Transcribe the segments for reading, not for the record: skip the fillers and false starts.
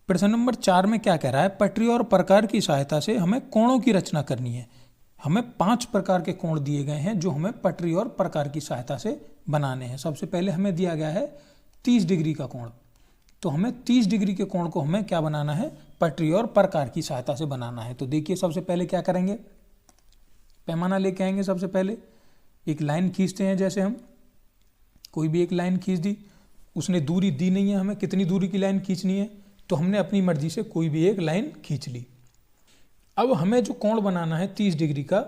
प्रश्न नंबर 4 में क्या कह रहा है, पटरी और प्रकार की सहायता से हमें कोणों की रचना करनी है। हमें 5 प्रकार के कोण दिए गए हैं जो हमें पटरी और प्रकार की सहायता से बनाने हैं। सबसे पहले हमें दिया गया है 30 डिग्री का कोण, तो हमें 30 डिग्री के कोण को हमें क्या बनाना है, पटरी और प्रकार की सहायता से बनाना है। तो देखिए सबसे पहले क्या करेंगे, पैमाना लेके आएंगे। सबसे पहले एक लाइन खींचते हैं, जैसे हम कोई भी एक लाइन खींच दी, उसने दूरी दी नहीं है हमें कितनी दूरी की लाइन खींचनी है, तो हमने अपनी मर्जी से कोई भी एक लाइन खींच ली। अब हमें जो कोण बनाना है 30 डिग्री का,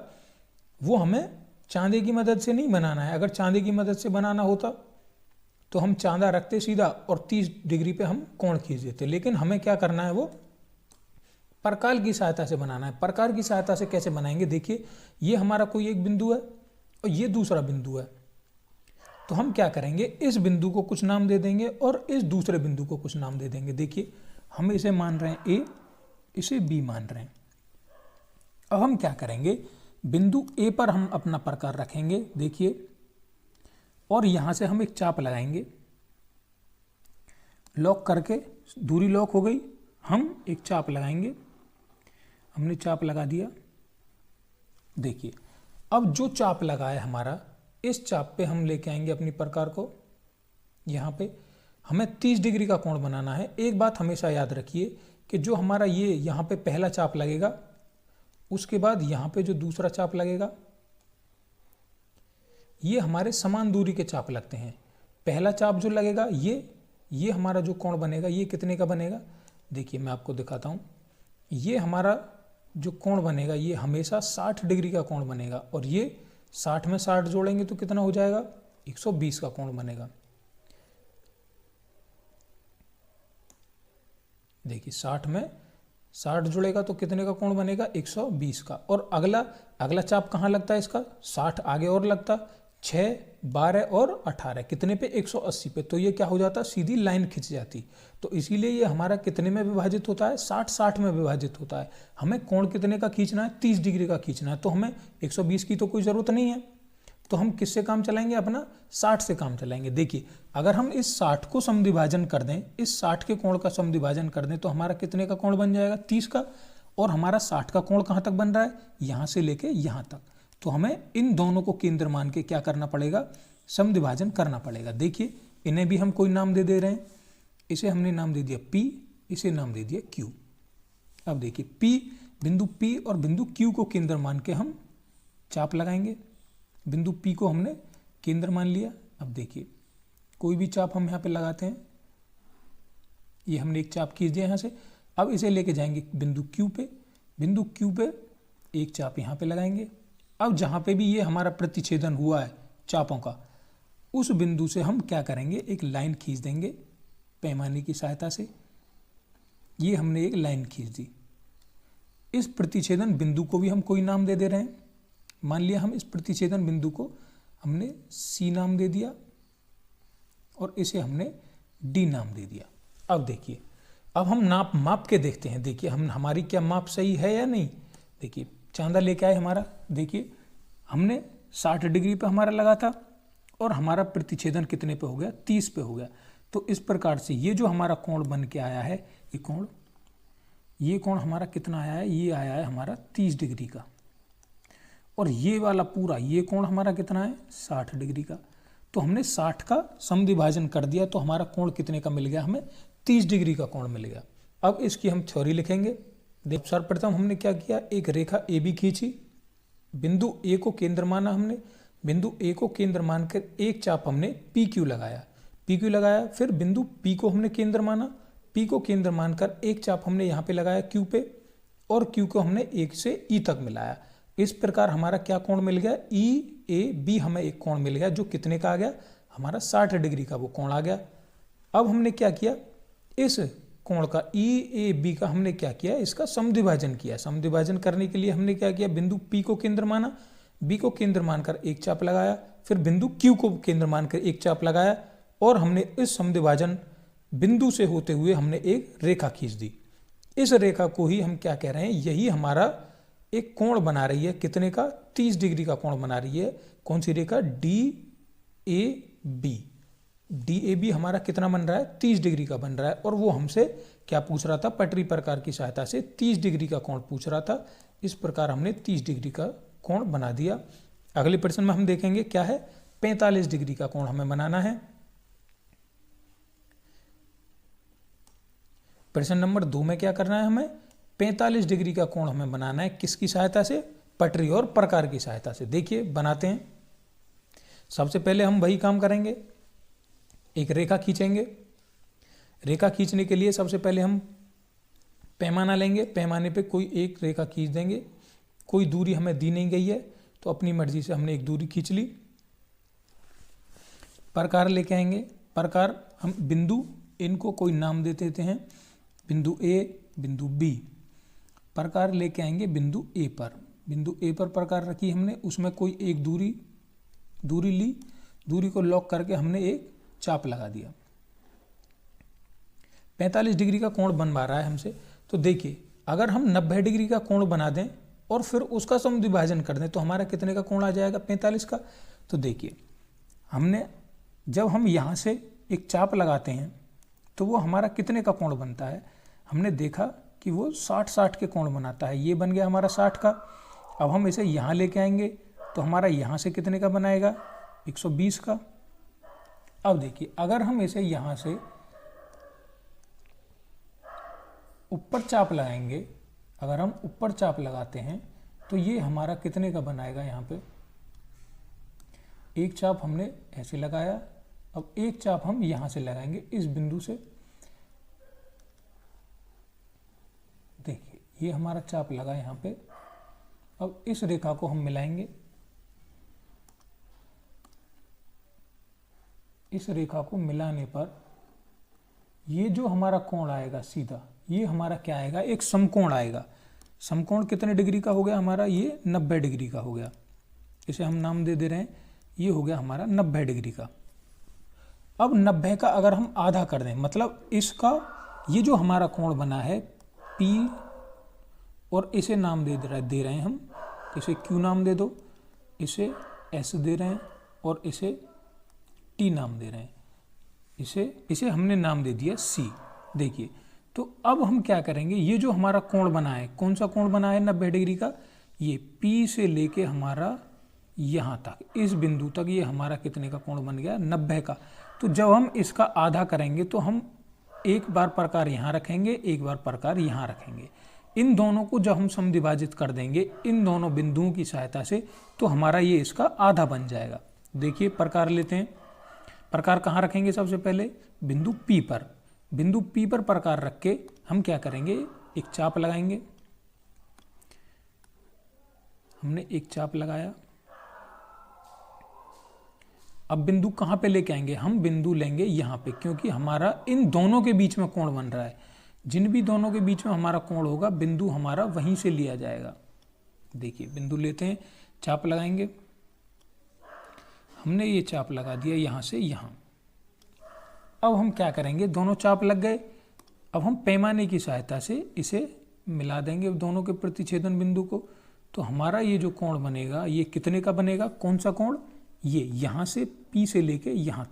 वो हमें चांदे की मदद से नहीं बनाना है। अगर चांदे की मदद से बनाना होता तो हम चांदा रखते सीधा और 30 डिग्री पे हम कोण खींच देते, लेकिन हमें क्या करना है, वो प्रकार की सहायता से बनाना है। प्रकार की सहायता से कैसे बनाएंगे, देखिए ये हमारा कोई एक बिंदु है और ये दूसरा बिंदु है, तो हम क्या करेंगे, इस बिंदु को कुछ नाम दे देंगे और इस दूसरे बिंदु को कुछ नाम दे देंगे। देखिए हम इसे मान रहे हैं ए, इसे बी मान रहे हैं। अब हम क्या करेंगे, बिंदु ए पर हम अपना प्रकार रखेंगे, देखिए, और यहां से हम एक चाप लगाएंगे, लॉक करके, दूरी लॉक हो गई, हम एक चाप लगाएंगे। हमने चाप लगा दिया। देखिए अब जो चाप लगा है हमारा, इस चाप पे हम लेके आएंगे अपनी प्रकार को। यहाँ पे हमें 30 डिग्री का कोण बनाना है। एक बात हमेशा याद रखिए कि जो हमारा ये यहाँ पे पहला चाप लगेगा, उसके बाद यहाँ पे जो दूसरा चाप लगेगा, ये हमारे समान दूरी के चाप लगते हैं। पहला चाप जो लगेगा, ये हमारा जो कोण बनेगा, ये कितने का बनेगा, देखिए मैं आपको दिखाता हूँ। ये हमारा जो कोण बनेगा, ये हमेशा 60 डिग्री का कोण बनेगा, और ये 60 में 60 जोड़ेंगे तो कितना हो जाएगा, 120 का कोण बनेगा। देखिए 60 में 60 जुड़ेगा तो कितने का कोण बनेगा, 120 का। और अगला चाप कहाँ लगता है इसका, 60 आगे और लगता, 6, 12 और 18 कितने पे, 180 पे। तो ये क्या हो जाता, सीधी लाइन खिंच जाती। तो इसीलिए ये हमारा कितने में विभाजित होता है, 60-60 में विभाजित होता है। हमें कोण कितने का खींचना है, 30 डिग्री का खींचना है, तो हमें 120 की तो कोई ज़रूरत नहीं है। तो हम किससे काम चलाएंगे, अपना 60 से काम चलाएंगे। देखिए अगर हम इस 60 को समद्विभाजन कर दें, इस 60 के कोण का समद्विभाजन कर दें, तो हमारा कितने का कोण बन जाएगा, 30 का। और हमारा 60 का कोण कहाँ तक बन रहा है, यहाँ से लेके यहाँ तक। तो हमें इन दोनों को केंद्र मान के क्या करना पड़ेगा, समद्विभाजन करना पड़ेगा। देखिए इन्हें भी हम कोई नाम दे रहे हैं। इसे हमने नाम दे दिया P, इसे नाम दे दिया Q। अब देखिए बिंदु P और बिंदु Q को केंद्र मान के हम चाप लगाएंगे। बिंदु P को हमने केंद्र मान लिया। अब देखिए कोई भी चाप हम यहाँ पे लगाते हैं, ये हमने एक चाप खींच दिया यहाँ से। अब इसे लेके जाएंगे बिंदु Q पे, बिंदु Q पे एक चाप यहाँ पे लगाएंगे। अब जहाँ पे भी ये हमारा प्रतिच्छेदन हुआ है चापों का, उस बिंदु से हम क्या करेंगे, एक लाइन खींच देंगे पैमाने की सहायता से। ये हमने एक लाइन खींच दी। इस प्रतिच्छेदन बिंदु को भी हम कोई नाम दे रहे हैं। मान लिया हम इस प्रतिच्छेदन बिंदु को हमने C नाम दे दिया और इसे हमने D नाम दे दिया। अब देखिए, अब हम माप के देखते हैं। देखिए हमारी क्या माप सही है या नहीं। देखिए चांदा लेके आए हमारा, देखिए हमने 60 डिग्री पे हमारा लगा था और हमारा प्रतिच्छेदन कितने पे हो गया, 30 पे हो गया। तो इस प्रकार से ये जो हमारा कोण बन के आया है, ये कोण हमारा कितना आया है, ये आया है हमारा 30 डिग्री का। और ये वाला पूरा ये कोण हमारा कितना है, 60 डिग्री का। तो हमने 60 का समद्विभाजन कर दिया, तो हमारा कोण कितने का मिल गया, हमें 30 डिग्री का कोण मिल गया। अब इसकी हम थ्योरी लिखेंगे। देखो सर्वप्रथम हमने क्या किया, एक रेखा AB खींची, बिंदु A को केंद्र माना हमने, बिंदु A को केंद्र मानकर एक चाप हमने PQ लगाया। फिर बिंदु P को हमने केंद्र माना, P को केंद्र मानकर एक चाप हमने यहाँ पे लगाया Q पे, और Q को हमने 1 से E तक मिलाया। इस प्रकार हमारा क्या कोण मिल गया, EAB हमें एक कोण मिल गया, जो कितने का आ गया, हमारा 60 डिग्री का वो कोण आ गया। अब हमने क्या किया, इस कोण का EAB का हमने क्या किया, इसका समद्विभाजन किया। समद्विभाजन करने के लिए हमने क्या किया, बिंदु P को केंद्र माना, B को केंद्र मानकर एक चाप लगाया, फिर बिंदु Q को केंद्र मानकर एक चाप लगाया, और हमने इस समद्विभाजन बिंदु से होते हुए हमने एक रेखा खींच दी। इस रेखा को ही हम क्या कह रहे हैं, यही हमारा एक कोण बना रही है, कितने का, 30 डिग्री का कोण बना रही है। कौन सी रेखा, DAB। DAB हमारा कितना बन रहा है, 30 डिग्री का बन रहा है। और वो हमसे क्या पूछ रहा था, पटरी प्रकार की सहायता से 30 डिग्री का कोण पूछ रहा था। इस प्रकार हमने 30 डिग्री का कोण बना दिया। अगले प्रश्न में हम देखेंगे क्या है, 45 डिग्री का कोण हमें बनाना है। प्रश्न नंबर 2 में क्या करना है, हमें 45 डिग्री का कोण हमें बनाना है। किसकी सहायता से, पटरी और प्रकार की सहायता से। देखिए बनाते हैं। सबसे पहले हम वही काम करेंगे, एक रेखा खींचेंगे। रेखा खींचने के लिए सबसे पहले हम पैमाना लेंगे, पैमाने पे कोई एक रेखा खींच देंगे। कोई दूरी हमें दी नहीं गई है तो अपनी मर्जी से हमने एक दूरी खींच ली। प्रकार लेके आएंगे। प्रकार हम बिंदु, इनको कोई नाम दे देते हैं, बिंदु ए, बिंदु बी। प्रकार लेके आएंगे बिंदु ए पर। बिंदु ए पर प्रकार रखी हमने, उसमें कोई एक दूरी ली। दूरी को लॉक करके हमने एक चाप लगा दिया। 45 डिग्री का कोण बनवा रहा है हमसे। तो देखिए अगर हम 90 डिग्री का कोण बना दें और फिर उसका समद्विभाजन कर दें तो हमारा कितने का कोण आ जाएगा, 45 का। तो देखिए हमने, जब हम यहाँ से एक चाप लगाते हैं तो वो हमारा कितने का कोण बनता है, हमने देखा कि वो 60 के कोण बनाता है। ये बन गया हमारा 60 का। अब हम इसे यहाँ लेके आएंगे तो हमारा यहाँ से कितने का बनाएगा, 120 का। अब देखिए अगर हम इसे यहाँ से ऊपर चाप लगाएंगे, अगर हम ऊपर चाप लगाते हैं तो ये हमारा कितने का बनाएगा। यहाँ पे एक चाप हमने ऐसे लगाया, अब एक चाप हम यहाँ से लगाएंगे इस बिंदु से। देखिए ये हमारा चाप लगा यहाँ पे। अब इस रेखा को हम मिलाएंगे, इस रेखा को मिलाने पर ये जो हमारा कोण आएगा सीधा, ये हमारा क्या आएगा, एक समकोण आएगा। समकोण कितने डिग्री का हो गया हमारा, ये 90 डिग्री का हो गया। इसे हम नाम दे रहे हैं, ये हो गया हमारा 90 डिग्री का। अब 90 का अगर हम आधा कर दें, मतलब इसका ये जो हमारा कोण बना है P, और इसे नाम दे रहे हैं हम, इसे Q नाम दे दो, इसे S दे रहे हैं और इसे T नाम दे रहे हैं, इसे हमने नाम दे दिया C। देखिए तो अब हम क्या करेंगे, ये जो हमारा कोण बना है, कौन सा कोण बना है 90 डिग्री का, ये P से लेके हमारा यहाँ तक, इस बिंदु तक, ये हमारा कितने का कोण बन गया, 90 का। तो जब हम इसका आधा करेंगे तो हम एक बार प्रकार यहाँ रखेंगे, एक बार प्रकार यहाँ रखेंगे। इन दोनों को जब हम समद्विभाजित कर देंगे इन दोनों बिंदुओं की सहायता से, तो हमारा ये इसका आधा बन जाएगा। देखिए प्रकार लेते हैं। प्रकार कहाँ रखेंगे, सबसे पहले बिंदु P पर। बिंदु P पर प्रकार रख के हम क्या करेंगे, एक चाप लगाएंगे। हमने एक चाप लगाया। अब बिंदु कहाँ पे लेके आएंगे, हम बिंदु लेंगे यहाँ पे, क्योंकि हमारा इन दोनों के बीच में कोण बन रहा है। जिन भी दोनों के बीच में हमारा कोण होगा, बिंदु हमारा वहीं से लिया जाएगा। देखिए बिंदु लेते हैं, चाप लगाएंगे। हमने ये चाप लगा दिया यहाँ से यहाँ। अब हम क्या करेंगे, दोनों चाप लग गए। अब हम पैमाने की सहायता से इसे मिला देंगे दोनों के प्रतिच्छेदन बिंदु को। तो हमारा ये जो कोण बनेगा, ये कितने का बनेगा, कौन सा कोण, ये यहाँ से P से लेके यहाँ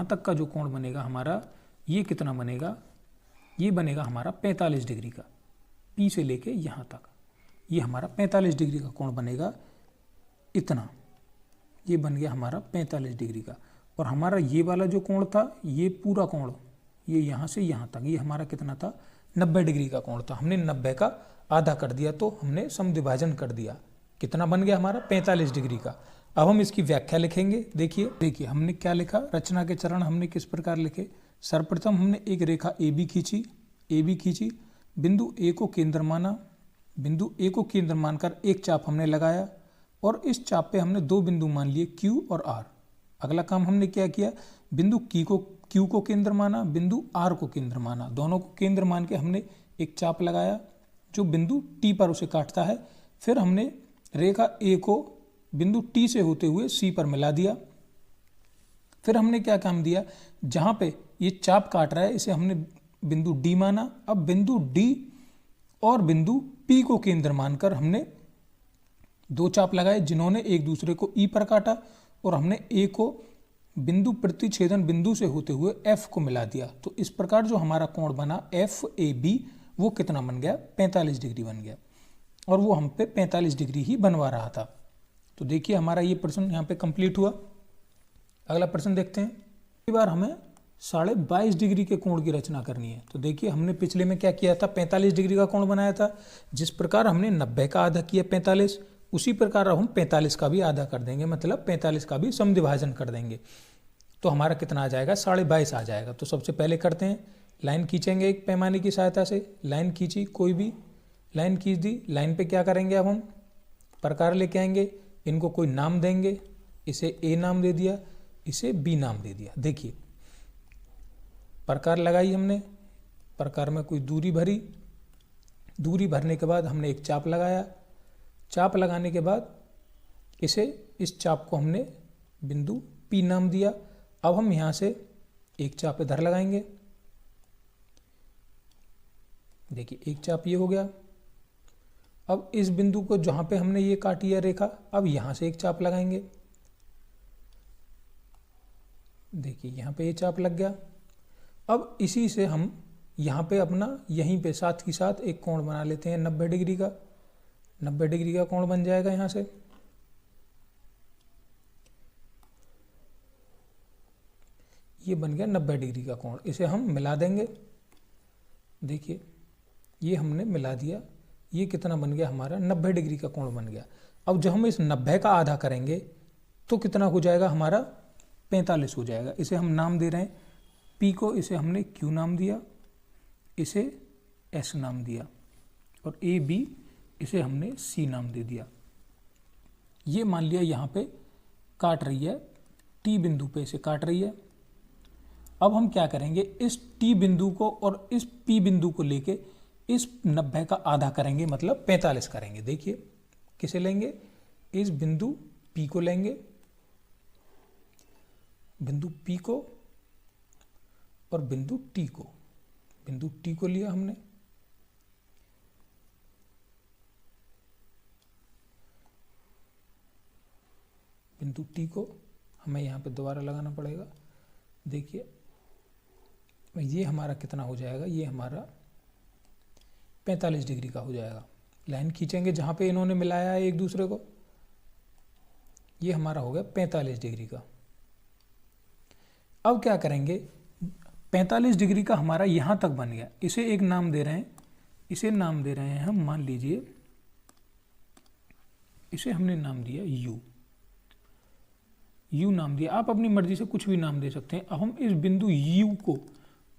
तक का जो कोण बनेगा हमारा, ये कितना बनेगा, ये बनेगा हमारा 45 डिग्री का। P से लेके यहाँ तक ये हमारा 45 डिग्री का कोण बनेगा। इतना ये बन गया हमारा 45 डिग्री का। और हमारा ये वाला जो कोण था, ये पूरा कोण, ये यहाँ से यहाँ तक, ये हमारा कितना था, 90 डिग्री का कोण था। हमने 90 का आधा कर दिया तो हमने समद्विभाजन कर दिया। कितना बन गया हमारा, 45 डिग्री का। अब हम इसकी व्याख्या लिखेंगे। देखिए हमने क्या लिखा, रचना के चरण हमने किस प्रकार लिखे। सर्वप्रथम हमने एक रेखा AB खींची, बिंदु A को केंद्र माना, बिंदु A को केंद्र मानकर एक चाप हमने लगाया और इस चाप पे हमने दो बिंदु मान लिए Q और R। अगला काम हमने क्या किया, बिंदु Q को केंद्र माना, बिंदु R को केंद्र माना, दोनों को केंद्र मान के हमने एक चाप लगाया जो बिंदु T पर उसे काटता है। फिर हमने रेखा A को बिंदु T से होते हुए C पर मिला दिया। फिर हमने क्या काम दिया, जहाँ पे ये चाप काट रहा है इसे हमने बिंदु D माना। अब बिंदु D और बिंदु P को केंद्र मानकर हमने दो चाप लगाए जिन्होंने एक दूसरे को E पर काटा, और हमने A को बिंदु प्रतिच्छेदन बिंदु से होते हुए F को मिला दिया। तो इस प्रकार जो हमारा कोण बना FAB वो कितना बन गया, 45 डिग्री बन गया, और वो हम पे 45 डिग्री ही बनवा रहा था। तो देखिए हमारा ये प्रश्न यहाँ पे कंप्लीट हुआ। अगला प्रश्न देखते हैं। इस बार हमें 22.5 डिग्री के कोण की रचना करनी है। तो देखिए हमने पिछले में क्या किया था, 45 डिग्री का कोण बनाया था। जिस प्रकार हमने 90 का आधा किया 45, उसी प्रकार अब हम 45 का भी आधा कर देंगे, मतलब 45 का भी समद्विभाजन कर देंगे। तो हमारा कितना आ जाएगा, 22.5 आ जाएगा। तो सबसे पहले करते हैं, लाइन खींचेंगे एक पैमाने की सहायता से। लाइन खींची, कोई भी लाइन खींच दी। लाइन पे क्या करेंगे, अब हम प्रकार लेके आएंगे, इनको कोई नाम देंगे। इसे ए नाम दे दिया, इसे बी नाम दे दिया। देखिए प्रकार लगाई हमने, प्रकार में कोई दूरी भरी, दूरी भरने के बाद हमने एक चाप लगाया। चाप लगाने के बाद इस चाप को हमने बिंदु पी नाम दिया। अब हम यहाँ से एक चाप इधर लगाएंगे। देखिए एक चाप ये हो गया। अब इस बिंदु को जहाँ पे हमने ये काटी है रेखा, अब यहाँ से एक चाप लगाएंगे। देखिए यहाँ पे ये चाप लग गया। अब इसी से हम यहाँ पे अपना यहीं पे साथ ही साथ एक कोण बना लेते हैं 90 डिग्री का। 90 डिग्री का कोण बन जाएगा यहाँ से। ये बन गया 90 डिग्री का कोण। इसे हम मिला देंगे। देखिए ये हमने मिला दिया। ये कितना बन गया हमारा, 90 डिग्री का कोण बन गया। अब जब हम इस 90 का आधा करेंगे तो कितना हो जाएगा हमारा, 45 हो जाएगा। इसे हम नाम दे रहे हैं P को, इसे हमने Q नाम दिया, इसे S नाम दिया, और AB इसे हमने C नाम दे दिया। ये मान लिया यहाँ पे काट रही है, T बिंदु पे इसे काट रही है। अब हम क्या करेंगे, इस T बिंदु को और इस P बिंदु को लेके इस 90 का आधा करेंगे, मतलब 45 करेंगे। देखिए किसे लेंगे, इस बिंदु P को लेंगे, बिंदु P को और बिंदु T को। बिंदु T को लिया हमने, बिंदु T को हमें यहाँ पे दोबारा लगाना पड़ेगा। देखिए ये हमारा कितना हो जाएगा, ये हमारा 45 डिग्री का हो जाएगा। लाइन खींचेंगे जहाँ पे इन्होंने मिलाया है एक दूसरे को, ये हमारा हो गया 45 डिग्री का। अब क्या करेंगे, 45 डिग्री का हमारा यहाँ तक बन गया। इसे एक नाम दे रहे हैं, इसे नाम दे रहे हैं हम, मान लीजिए इसे हमने नाम दिया U नाम दिया। आप अपनी मर्जी से कुछ भी नाम दे सकते हैं। अब हम इस बिंदु U को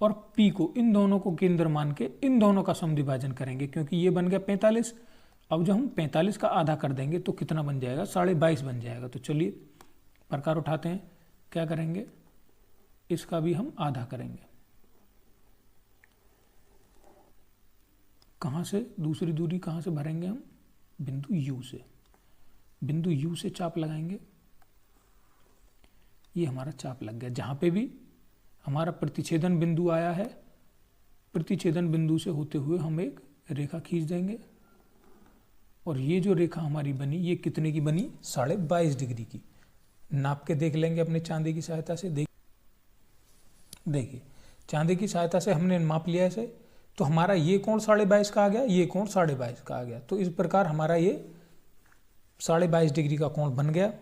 और P को, इन दोनों को केंद्र मान के इन दोनों का समद्विभाजन करेंगे, क्योंकि ये बन गया 45। अब जब हम 45 का आधा कर देंगे तो कितना बन जाएगा, 22.5 बन जाएगा। तो चलिए प्रकार उठाते हैं, क्या करेंगे, इसका भी हम आधा करेंगे। कहाँ से, दूसरी दूरी कहाँ से भरेंगे हम, बिंदु U से। बिंदु U से चाप लगाएंगे। ये हमारा चाप लग गया। जहाँ पे भी हमारा प्रतिच्छेदन बिंदु आया है, प्रतिच्छेदन बिंदु से होते हुए हम एक रेखा खींच देंगे, और ये जो रेखा हमारी बनी, ये कितने की बनी, 22.5 डिग्री की। नाप के देख लेंगे अपने चांदी की सहायता से। देखिए चांदी की सहायता से हमने माप लिया इसे, तो हमारा ये कोण 22.5 का आ गया, ये कोण 22.5 का आ गया। तो इस प्रकार हमारा ये 22.5 डिग्री का कोण बन गया।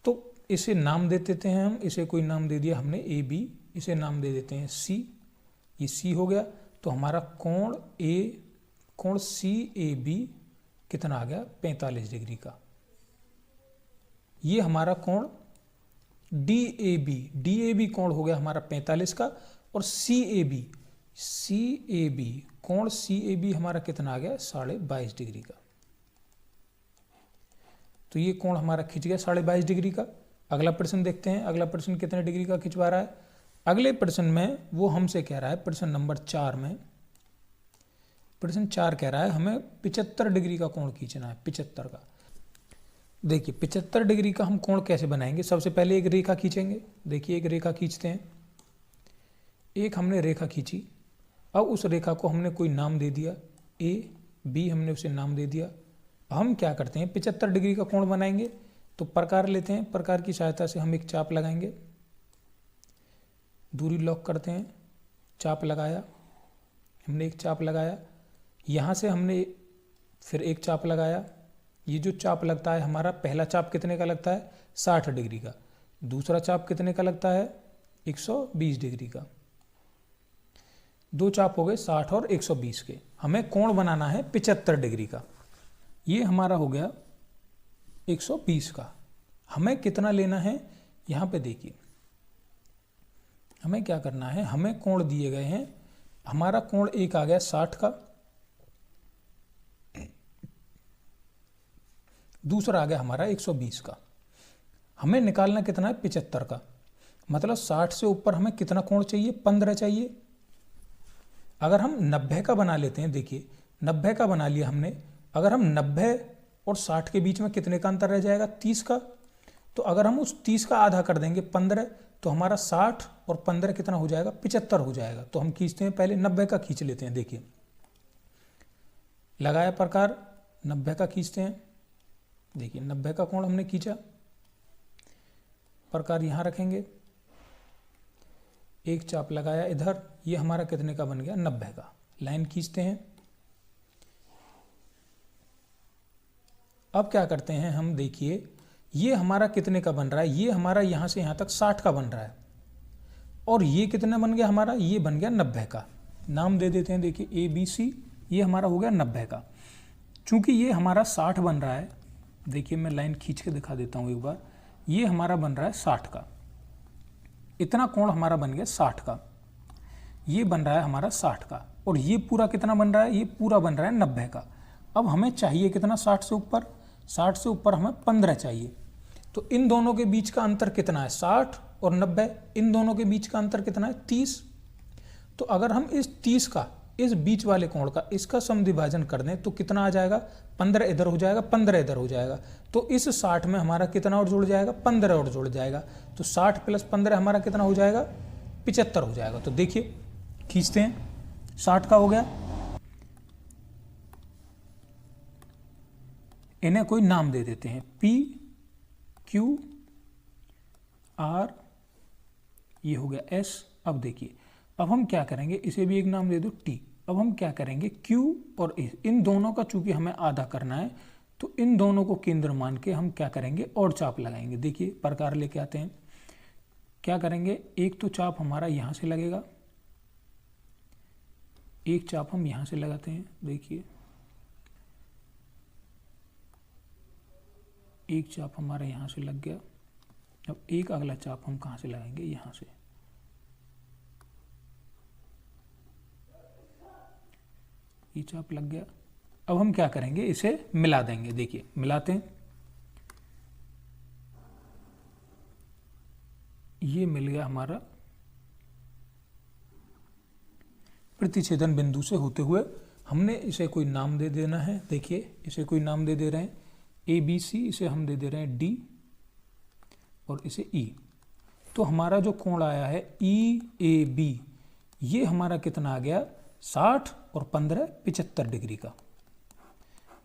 तो इसे नाम दे देते हैं हम, इसे कोई नाम दे दिया हमने AB, इसे नाम दे देते हैं C। ये C हो गया। तो हमारा कोण CAB कितना आ गया, 45 डिग्री का। ये हमारा कोण DAB कोण हो गया हमारा 45 का, और CAB कोण CAB हमारा कितना आ गया, 22.5 डिग्री का। तो ये कोण हमारा खिंच गया 22.5 डिग्री का। अगला प्रश्न देखते हैं, अगला प्रश्न कितने डिग्री का खिंचवा रहा है। अगले प्रश्न में वो हमसे कह रहा है, प्रश्न नंबर 4 में, प्रश्न 4 कह रहा है हमें 75 डिग्री का कोण खींचना है, 75 का। देखिए 75 डिग्री का हम कोण कैसे बनाएंगे, सबसे पहले एक रेखा खींचेंगे। देखिए एक रेखा खींचते हैं, एक हमने रेखा खींची। अब उस रेखा को हमने कोई नाम दे दिया, A B हमने उसे नाम दे दिया। हम क्या करते हैं, 75 डिग्री का कोण बनाएंगे। तो प्रकार लेते हैं, प्रकार की सहायता से हम एक चाप लगाएंगे, दूरी लॉक करते हैं, चाप लगाया, हमने एक चाप लगाया, यहाँ से हमने फिर एक चाप लगाया। ये जो चाप लगता है हमारा, पहला चाप कितने का लगता है 60 डिग्री का, दूसरा चाप कितने का लगता है 120 डिग्री का। दो चाप हो गए 60 और 120 के। हमें कोण बनाना है 75 डिग्री का। ये हमारा हो गया 120 का। हमें कितना लेना है, यहाँ पे देखिए हमें क्या करना है, हमें कोण दिए गए हैं। हमारा कोण एक आ गया 60 का, दूसरा आ गया हमारा 120 का। हमें निकालना कितना है 75 का, मतलब 60 से ऊपर हमें कितना कोण चाहिए 15 चाहिए। अगर हम 90 का बना लेते हैं, देखिए 90 का बना लिया हमने, अगर हम 90 और 60 के बीच में कितने का अंतर रह जाएगा 30 का। तो अगर हम उस 30 का आधा कर देंगे 15, तो हमारा 60 और 15 कितना हो जाएगा 75 हो जाएगा। तो हम खींचते हैं, पहले 90 का खींच लेते हैं। देखिए लगाया प्रकार, 90 का खींचते हैं। देखिए 90 का कोण हमने खींचा, प्रकार यहाँ रखेंगे, एक चाप लगाया इधर, ये हमारा कितने का बन गया 90 का। लाइन खींचते हैं। अब क्या करते हैं हम, देखिए ये हमारा कितने का बन रहा है, ये हमारा यहाँ से यहाँ तक 60 का बन रहा है, और ये कितना बन गया हमारा, ये बन गया 90 का। नाम दे देते हैं, देखिए ABC, ये हमारा हो गया 90 का। चूंकि ये हमारा 60 बन रहा है, देखिए मैं लाइन खींच के दिखा देता हूँ एक बार, ये हमारा बन रहा है 60 का, इतना कोण हमारा बन गया 60 का, ये बन रहा है हमारा 60 का, और ये पूरा कितना बन रहा है, ये पूरा बन रहा है 90 का। अब हमें चाहिए कितना 60 से ऊपर, 60 से ऊपर हमें 15 चाहिए। तो इन दोनों के बीच का अंतर कितना है 60 और 90, इन दोनों के बीच का अंतर कितना है 30। तो अगर हम इस 30 का, इस बीच वाले कोण का, इसका समद्विभाजन कर दें तो कितना आ जाएगा, 15 इधर हो जाएगा, 15 इधर हो जाएगा। तो इस 60 में हमारा कितना और जुड़ जाएगा, 15 और जुड़ जाएगा। तो 60 + 15 हमारा कितना हो जाएगा 75 हो जाएगा। तो देखिए खींचते हैं, 60 का हो गया। इन्हें कोई नाम दे देते हैं, PQR, ये हो गया S। अब देखिए, अब हम क्या करेंगे, इसे भी एक नाम दे दो T। अब हम क्या करेंगे, Q और S, इन दोनों का चूंकि हमें आधा करना है, तो इन दोनों को केंद्र मान के हम क्या करेंगे, और चाप लगाएंगे। देखिए प्रकार लेके आते हैं, क्या करेंगे, एक तो चाप हमारा यहाँ से लगेगा, एक चाप हम यहाँ से लगाते हैं। देखिए एक चाप हमारा यहाँ से लग गया। अब एक अगला चाप हम कहाँ से लगाएंगे, यहाँ से। ये चाप लग गया। अब हम क्या करेंगे, इसे मिला देंगे। देखिए मिलाते हैं, ये मिल गया हमारा प्रतिच्छेदन बिंदु से होते हुए। हमने इसे कोई नाम दे देना है। देखिए इसे कोई नाम दे रहे हैं ABC, इसे हम दे दे रहे हैं D, और इसे E। तो हमारा जो कोण आया है EAB, ये हमारा कितना आ गया 60 और 15 75 डिग्री का।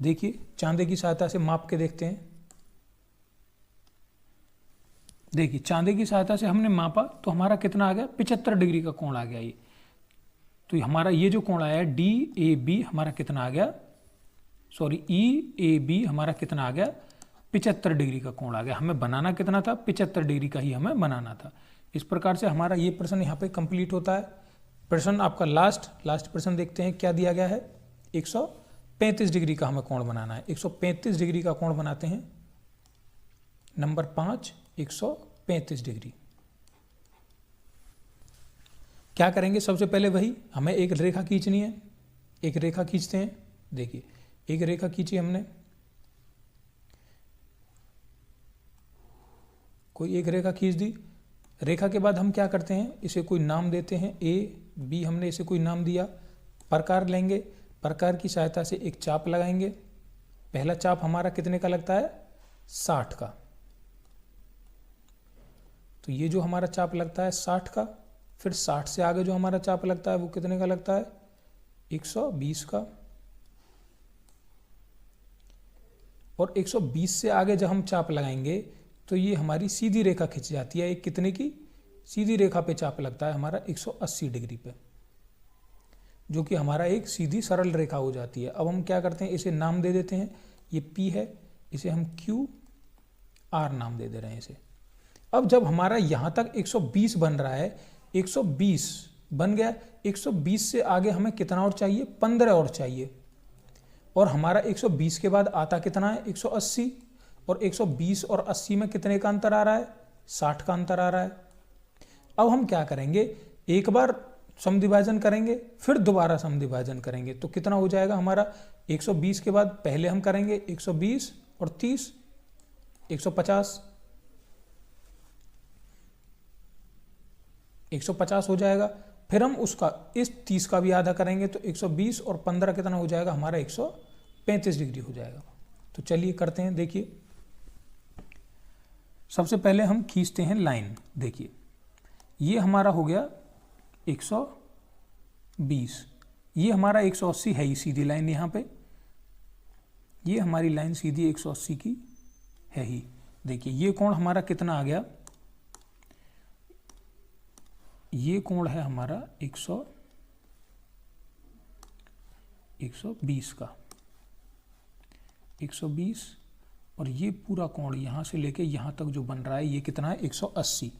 देखिए चांदे की सहायता से माप के देखते हैं। देखिए चांदे की सहायता से हमने मापा तो हमारा कितना आ गया 75 डिग्री का कोण आ गया ये। तो हमारा ये जो कोण आया है DAB हमारा कितना आ गया, सॉरी EAB हमारा कितना आ गया 75 डिग्री का कोण आ गया। हमें बनाना कितना था 75 डिग्री का ही हमें बनाना था। इस प्रकार से हमारा ये प्रश्न यहाँ पे कंप्लीट होता है। प्रश्न आपका लास्ट प्रश्न देखते हैं क्या दिया गया है। 135 डिग्री का हमें कोण बनाना है। 135 डिग्री का कोण बनाते हैं। Number 5 135 degree. क्या करेंगे, सबसे पहले वही हमें एक रेखा खींचनी है। एक रेखा खींचते हैं। देखिए एक रेखा खींची हमने, कोई एक रेखा खींच दी। रेखा के बाद हम क्या करते हैं, इसे कोई नाम देते हैं AB, हमने इसे कोई नाम दिया। प्रकार लेंगे, प्रकार की सहायता से एक चाप लगाएंगे। पहला चाप हमारा कितने का लगता है 60 का। तो ये जो हमारा चाप लगता है 60 का, फिर 60 से आगे जो हमारा चाप लगता है वो कितने का लगता है 120 का। और 120 से आगे जब हम चाप लगाएंगे तो ये हमारी सीधी रेखा खिंच जाती है। एक कितने की सीधी रेखा पे चाप लगता है हमारा 180 डिग्री पे, जो कि हमारा एक सीधी सरल रेखा हो जाती है। अब हम क्या करते हैं, इसे नाम दे देते हैं, ये P है, इसे हम QR नाम दे रहे हैं इसे। अब जब हमारा यहाँ तक 120 बन रहा है, 120 बन गया, 120 से आगे हमें कितना और चाहिए, 15 और चाहिए। और हमारा 120 के बाद आता कितना है, 180, और 120 और 80 में कितने का अंतर आ रहा है, 60 का अंतर आ रहा है। अब हम क्या करेंगे, एक बार समद्विभाजन करेंगे, फिर दोबारा समद्विभाजन करेंगे, तो कितना हो जाएगा हमारा, 120 के बाद पहले हम करेंगे 120 और 30, 150, 150 हो जाएगा। फिर हम उसका इस 30 का भी आधा करेंगे तो 120 और 15 कितना हो जाएगा हमारा, 135 डिग्री हो जाएगा। तो चलिए करते हैं, देखिए सबसे पहले हम खींचते हैं लाइन। देखिए ये हमारा हो गया 120, ये हमारा 180 है ही सीधी लाइन, यहाँ पे ये हमारी लाइन सीधी 180 की है ही। देखिए ये कोण हमारा कितना आ गया, ये कोण है हमारा 120 का, 120, और ये पूरा कोण यहाँ से लेके यहाँ तक जो बन रहा है ये कितना है, 180।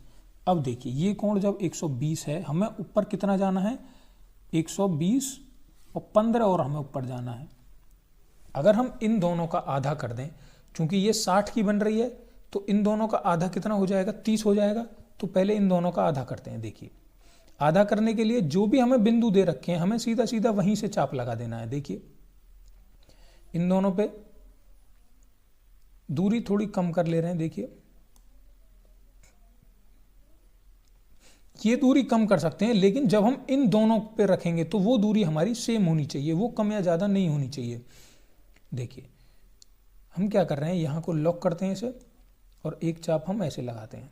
अब देखिए ये कोण जब 120 है, हमें ऊपर कितना जाना है, 120 और 15 और हमें ऊपर जाना है। अगर हम इन दोनों का आधा कर दें, चूंकि ये 60 की बन रही है तो इन दोनों का आधा कितना हो जाएगा, 30 हो जाएगा। तो पहले इन दोनों का आधा करते हैं। देखिए आधा करने के लिए जो भी हमें बिंदु दे रखे हैं, हमें सीधा सीधा वहीं से चाप लगा देना है। देखिए इन दोनों पे दूरी थोड़ी कम कर ले रहे हैं। देखिए ये दूरी कम कर सकते हैं, लेकिन जब हम इन दोनों पे रखेंगे तो वो दूरी हमारी सेम होनी चाहिए, वो कम या ज़्यादा नहीं होनी चाहिए। देखिए हम क्या कर रहे हैं, यहाँ को लॉक करते हैं इसे, और एक चाप हम ऐसे लगाते हैं।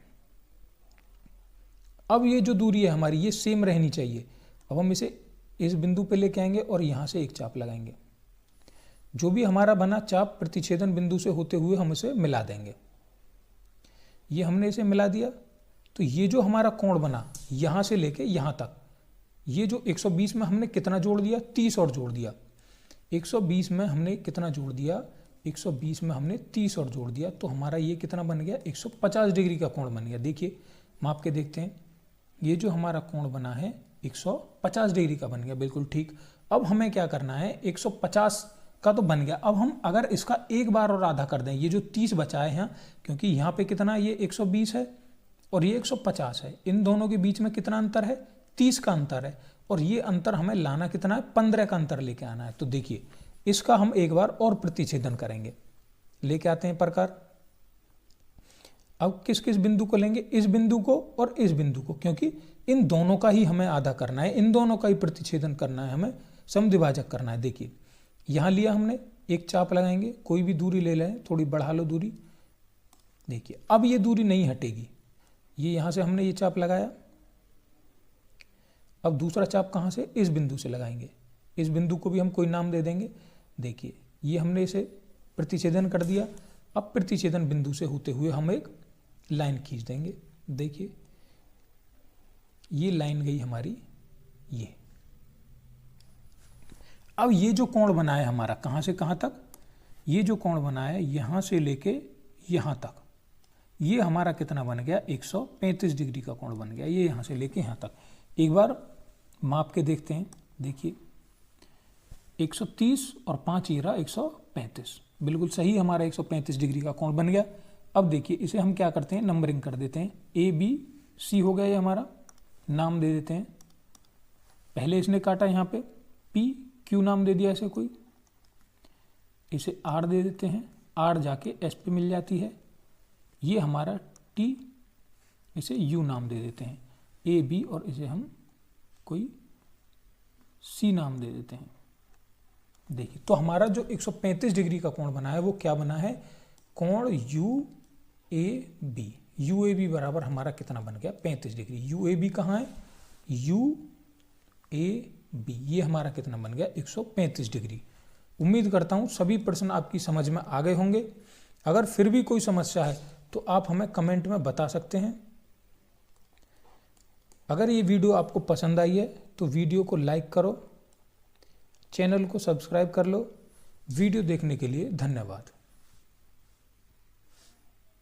अब ये जो दूरी है हमारी ये सेम रहनी चाहिए। अब हम इसे इस बिंदु पे लेके आएंगे और यहाँ से एक चाप लगाएंगे। जो भी हमारा बना चाप प्रतिच्छेदन बिंदु से होते हुए हम इसे मिला देंगे। ये हमने इसे मिला दिया, तो ये जो हमारा कोण बना यहाँ से लेके यहाँ तक, ये जो 120 में हमने कितना जोड़ दिया, 30 और जोड़ दिया। 120 में हमने कितना जोड़ दिया, 120 में हमने 30 और जोड़ दिया, तो हमारा ये कितना बन गया, 150 डिग्री का कोण बन गया। देखिए माप के देखते हैं, ये जो हमारा कोण बना है 150 डिग्री का बन गया, बिल्कुल ठीक। अब हमें क्या करना है, 150 का तो बन गया। अब हम अगर इसका एक बार और आधा कर दें, ये जो 30 बचा है यहाँ, क्योंकि यहाँ पे कितना, ये 120 है और ये 150 है, इन दोनों के बीच में कितना अंतर है, 30 का अंतर है, और ये अंतर हमें लाना कितना है, 15 का अंतर लेके आना है। तो देखिए इसका हम एक बार और प्रतिच्छेदन करेंगे, लेके आते हैं प्रकार। अब किस किस बिंदु को लेंगे, इस बिंदु को और इस बिंदु को, क्योंकि इन दोनों का ही हमें आधा करना है, इन दोनों का ही प्रतिच्छेदन करना है, हमें समद्विभाजक करना है। देखिए यहाँ लिया हमने, एक चाप लगाएंगे, कोई भी दूरी ले लें, थोड़ी बढ़ा लो दूरी। देखिए अब ये दूरी नहीं हटेगी, ये यहाँ से हमने ये चाप लगाया। अब दूसरा चाप कहाँ से, इस बिंदु से लगाएंगे, इस बिंदु को भी हम कोई नाम दे देंगे। देखिए ये हमने इसे प्रतिच्छेदन कर दिया। अब प्रतिच्छेदन बिंदु से होते हुए हम एक लाइन खींच देंगे। देखिए ये लाइन गई हमारी ये। अब ये जो कोण बना है हमारा, कहाँ से कहाँ तक, ये जो कोण बना है यहाँ से लेके यहाँ तक, ये हमारा कितना बन गया, 135 डिग्री का कोण बन गया, ये यहाँ से लेके यहाँ तक। एक बार माप के देखते हैं। देखिए 130 और 5 ये रहा 135, बिल्कुल सही हमारा 135 डिग्री का कोण बन गया। अब देखिए इसे हम क्या करते हैं, नंबरिंग कर देते हैं। ABC हो गया ये हमारा, नाम दे देते हैं। पहले इसने काटा यहाँ पे, PQ नाम दे दिया इसे कोई, इसे R दे देते हैं, R जाके S पे मिल जाती है। ये हमारा T, इसे U नाम दे देते हैं। AB और इसे हम कोई C नाम दे देते हैं। देखिए तो हमारा जो 135 डिग्री का कोण बना है वो क्या बना है, कोण UAB। UAB बराबर हमारा कितना बन गया, 35 डिग्री। UAB कहाँ है, UAB, ये हमारा कितना बन गया, 135 डिग्री। उम्मीद करता हूँ सभी प्रश्न आपकी समझ में आ गए होंगे। अगर फिर भी कोई समस्या है तो आप हमें कमेंट में बता सकते हैं। अगर ये वीडियो आपको पसंद आई है तो वीडियो को लाइक करो, चैनल को सब्सक्राइब कर लो। वीडियो देखने के लिए धन्यवाद।